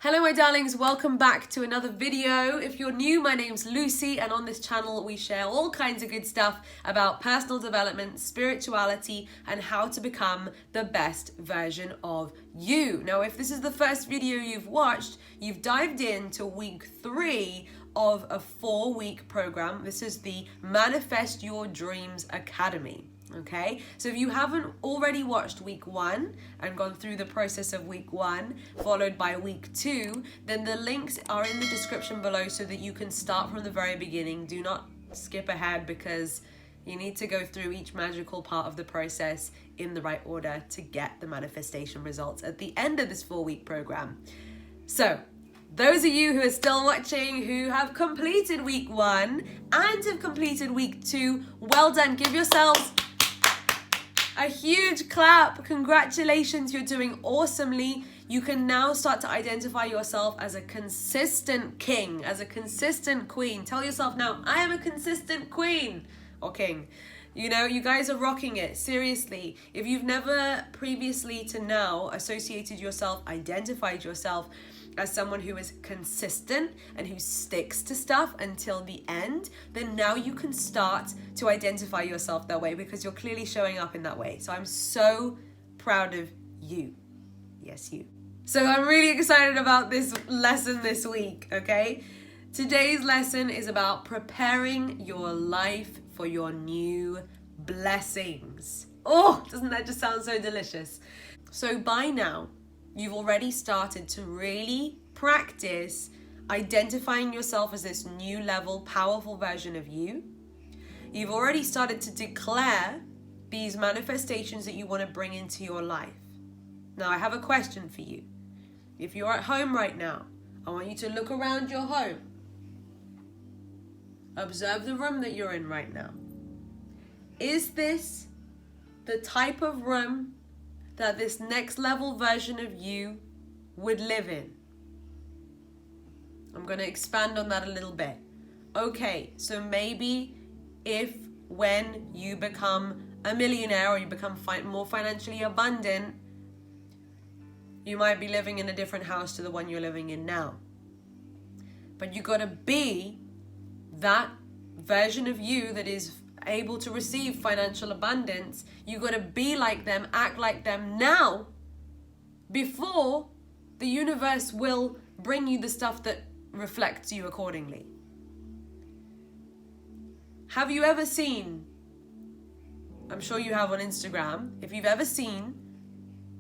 Hello my darlings, welcome back to another video. If you're new, my name's Lucy and on this channel we share all kinds of good stuff about personal development, spirituality and how to become the best version of you. Now if this is the first video you've watched, you've dived into week 3 of a 4-week program. This is the Manifest Your Dreams Academy. Okay, so if you haven't already watched week 1 and gone through the process of week 1 followed by week 2, then the links are in the description below so that you can start from the very beginning. Do not skip ahead because you need to go through each magical part of the process in the right order to get the manifestation results at the end of this 4-week program. So those of you who are still watching, who have completed week 1 and have completed week 2, well done. Give yourselves a huge clap. Congratulations, you're doing awesomely. You can now start to identify yourself as a consistent king, as a consistent queen. Tell yourself now, I am a consistent queen or king. You know, you guys are rocking it. Seriously, if you've never previously to now associated yourself, identified yourself as someone who is consistent and who sticks to stuff until the end, then now you can start to identify yourself that way because you're clearly showing up in that way. So I'm so proud of you. Yes, you. So I'm really excited about this lesson this week, okay? Today's lesson is about preparing your life for your new blessings. Oh, doesn't that just sound so delicious? So by now, you've already started to really practice identifying yourself as this new level, powerful version of you. You've already started to declare these manifestations that you want to bring into your life. Now, I have a question for you. If you're at home right now, I want you to look around your home. Observe the room that you're in right now. Is this the type of room that this next level version of you would live in? I'm going to expand on that a little bit. Okay, so maybe when you become a millionaire or you become more financially abundant, you might be living in a different house to the one you're living in now. But you got to be that version of you that is able to receive financial abundance. You got to be like them, act like them now before the universe will bring you the stuff that reflects you accordingly. Have you ever seen, I'm sure you have on Instagram, if you've ever seen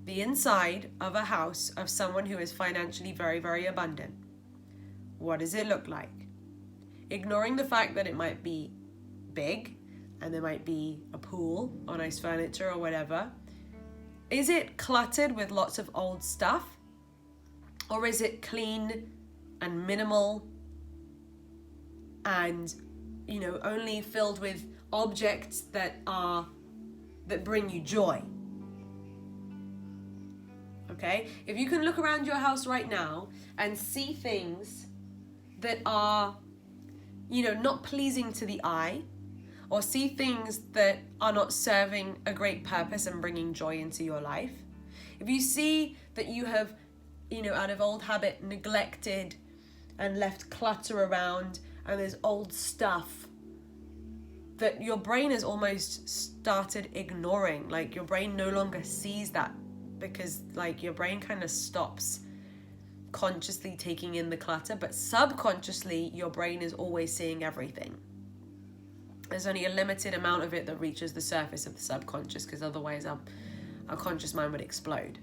the inside of a house of someone who is financially very, very abundant, what does it look like? Ignoring the fact that it might be big and there might be a pool or nice furniture or whatever. Is it cluttered with lots of old stuff? Or is it clean and minimal and, you know, only filled with objects that bring you joy? Okay? If you can look around your house right now and see things that are, you know, not pleasing to the eye, or see things that are not serving a great purpose and bringing joy into your life. If you see that you have, you know, out of old habit, neglected and left clutter around and there's old stuff that your brain has almost started ignoring, like your brain no longer sees that because like your brain kind of stops consciously taking in the clutter, but subconsciously your brain is always seeing everything. There's only a limited amount of it that reaches the surface of the subconscious because otherwise our conscious mind would explode.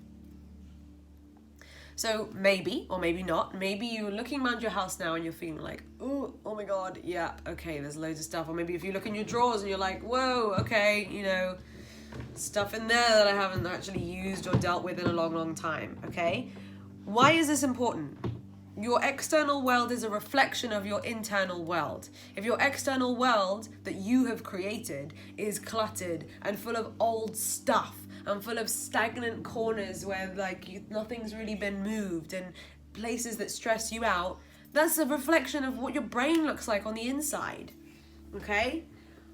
So maybe, or maybe not, maybe you're looking around your house now and you're feeling like, oh my God, yeah, okay, there's loads of stuff. Or maybe if you look in your drawers and you're like, whoa, okay, you know, stuff in there that I haven't actually used or dealt with in a long, long time, okay? Why is this important? Your external world is a reflection of your internal world. If your external world that you have created is cluttered and full of old stuff and full of stagnant corners where nothing's really been moved and places that stress you out, that's a reflection of what your brain looks like on the inside. Okay?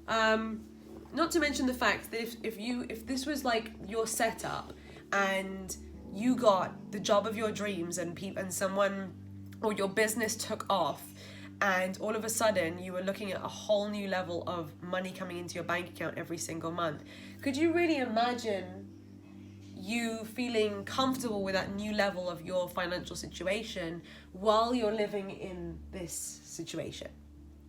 Not to mention the fact that if this was like your setup and you got the job of your dreams and someone or your business took off, and all of a sudden you were looking at a whole new level of money coming into your bank account every single month, could you really imagine you feeling comfortable with that new level of your financial situation while you're living in this situation?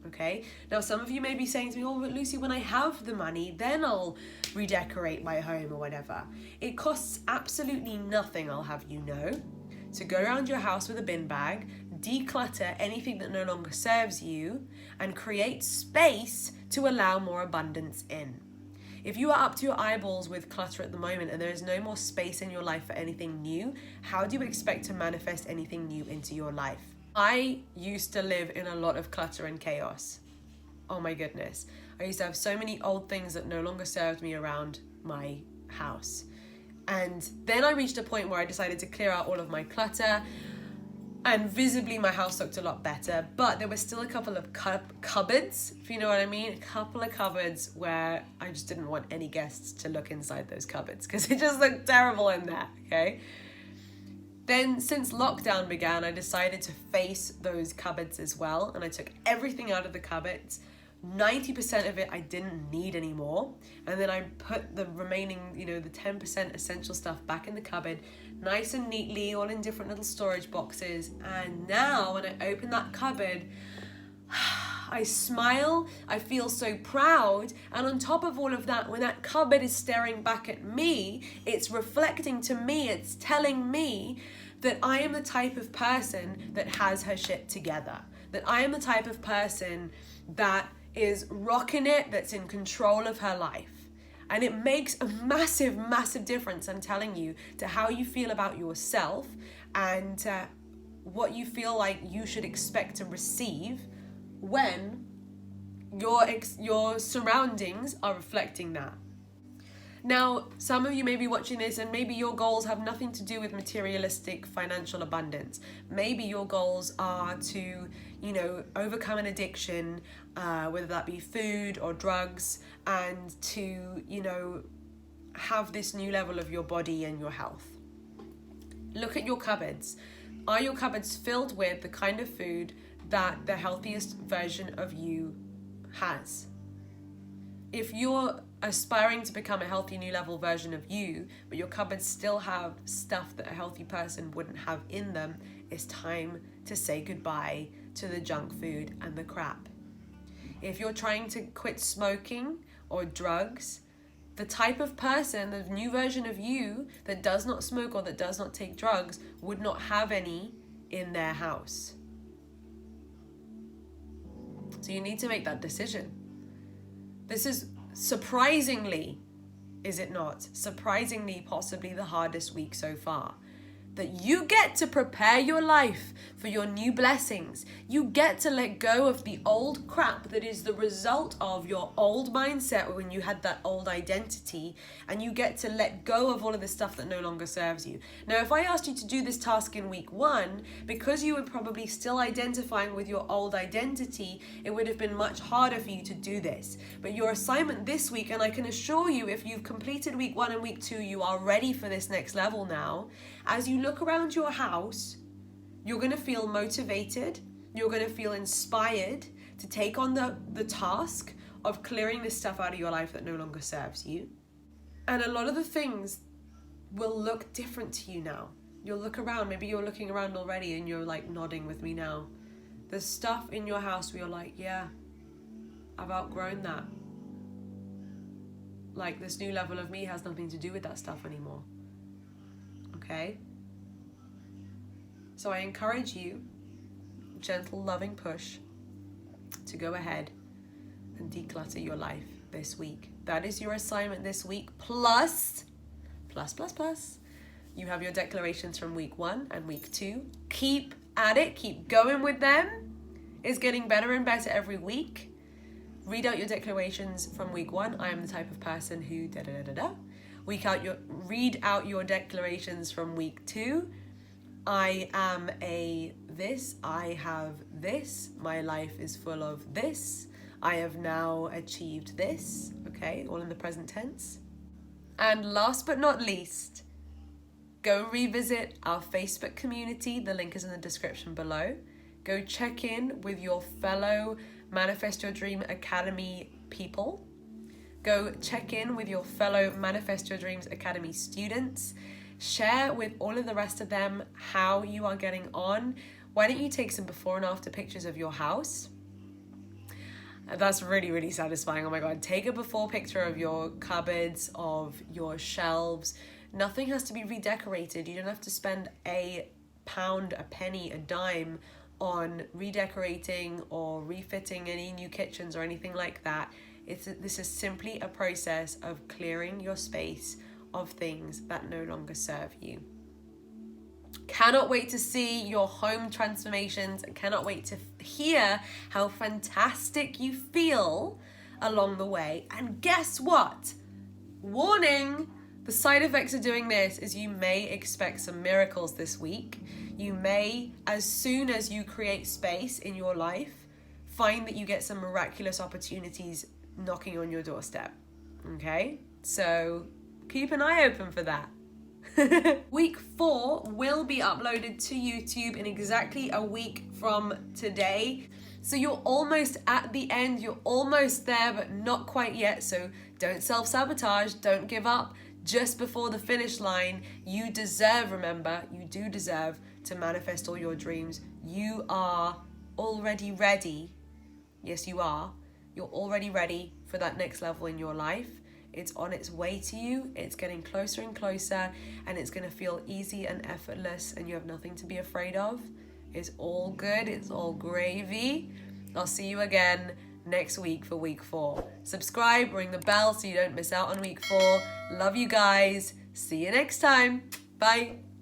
Okay, now some of you may be saying to me, oh, but Lucy, when I have the money, then I'll redecorate my home or whatever. It costs absolutely nothing, I'll have you know, to go around your house with a bin bag, declutter anything that no longer serves you, and create space to allow more abundance in. If you are up to your eyeballs with clutter at the moment and there is no more space in your life for anything new, how do you expect to manifest anything new into your life? I used to live in a lot of clutter and chaos. Oh my goodness. I used to have so many old things that no longer served me around my house. And then I reached a point where I decided to clear out all of my clutter, and visibly my house looked a lot better, but there were still a couple of cupboards, if you know what I mean, a couple of cupboards where I just didn't want any guests to look inside those cupboards because it just looked terrible in there, okay? Then since lockdown began, I decided to face those cupboards as well, and I took everything out of the cupboards. 90% of it I didn't need anymore, and then I put the remaining, the 10% essential stuff back in the cupboard, nice and neatly, all in different little storage boxes. And now when I open that cupboard, I smile, I feel so proud, and on top of all of that, when that cupboard is staring back at me, it's reflecting to me, it's telling me that I am the type of person that has her shit together, that I am the type of person that is rocking it, that's in control of her life. And it makes a massive, massive difference, I'm telling you, to how you feel about yourself and what you feel like you should expect to receive when your surroundings are reflecting that. Now, some of you may be watching this and maybe your goals have nothing to do with materialistic financial abundance. Maybe your goals are to, overcome an addiction, whether that be food or drugs, and to, have this new level of your body and your health. Look at your cupboards. Are your cupboards filled with the kind of food that the healthiest version of you has? If you're aspiring to become a healthy new level version of you, but your cupboards still have stuff that a healthy person wouldn't have in them, it's time to say goodbye to the junk food and the crap. If you're trying to quit smoking or drugs, the type of person, the new version of you that does not smoke or that does not take drugs would not have any in their house. So you need to make that decision. This is surprisingly, is it not? Surprisingly, possibly the hardest week so far. That you get to prepare your life for your new blessings. You get to let go of the old crap that is the result of your old mindset when you had that old identity, and you get to let go of all of the stuff that no longer serves you. Now, if I asked you to do this task in week 1, because you were probably still identifying with your old identity, it would have been much harder for you to do this. But your assignment this week, and I can assure you, if you've completed week 1 and week 2, you are ready for this next level now. As you look around your house, you're going to feel motivated, you're going to feel inspired to take on the task of clearing this stuff out of your life that no longer serves you. And a lot of the things will look different to you now. You'll look around, maybe you're looking around already and you're like nodding with me now. There's stuff in your house where you're like, yeah, I've outgrown that. Like, this new level of me has nothing to do with that stuff anymore. Okay? So I encourage you, gentle, loving push, to go ahead and declutter your life this week. That is your assignment this week. Plus, you have your declarations from week 1 and week 2. Keep at it. Keep going with them. It's getting better and better every week. Read out your declarations from week 1. I am the type of person who da-da-da-da-da. Read out your declarations from week 2. I am a this, I have this, my life is full of this, I have now achieved this, okay, all in the present tense. And last but not least, Go revisit our Facebook community. The link is in the description below. Go check in with your fellow Manifest Your Dream Academy people. Go check in with your fellow Manifest Your Dreams Academy students. Share with all of the rest of them how you are getting on. Why don't you take some before and after pictures of your house? That's really, really satisfying. Oh my God. Take a before picture of your cupboards, of your shelves. Nothing has to be redecorated. You don't have to spend a pound, a penny, a dime on redecorating or refitting any new kitchens or anything like that. This is simply a process of clearing your space of things that no longer serve you. Cannot wait to see your home transformations and cannot wait to hear how fantastic you feel along the way. And guess what? Warning! The side effects of doing this is you may expect some miracles this week. You may, as soon as you create space in your life, find that you get some miraculous opportunities knocking on your doorstep. Okay? So keep an eye open for that. Week 4 will be uploaded to YouTube in exactly a week from today. So you're almost at the end, you're almost there, but not quite yet. So don't self-sabotage, don't give up just before the finish line. You deserve, remember, you do deserve to manifest all your dreams. You are already ready. Yes, you are. You're already ready for that next level in your life. It's on its way to you. It's getting closer and closer, and it's going to feel easy and effortless, and you have nothing to be afraid of. It's all good. It's all gravy. I'll see you again next week for week 4. Subscribe, ring the bell so you don't miss out on week 4. Love you guys. See you next time. Bye.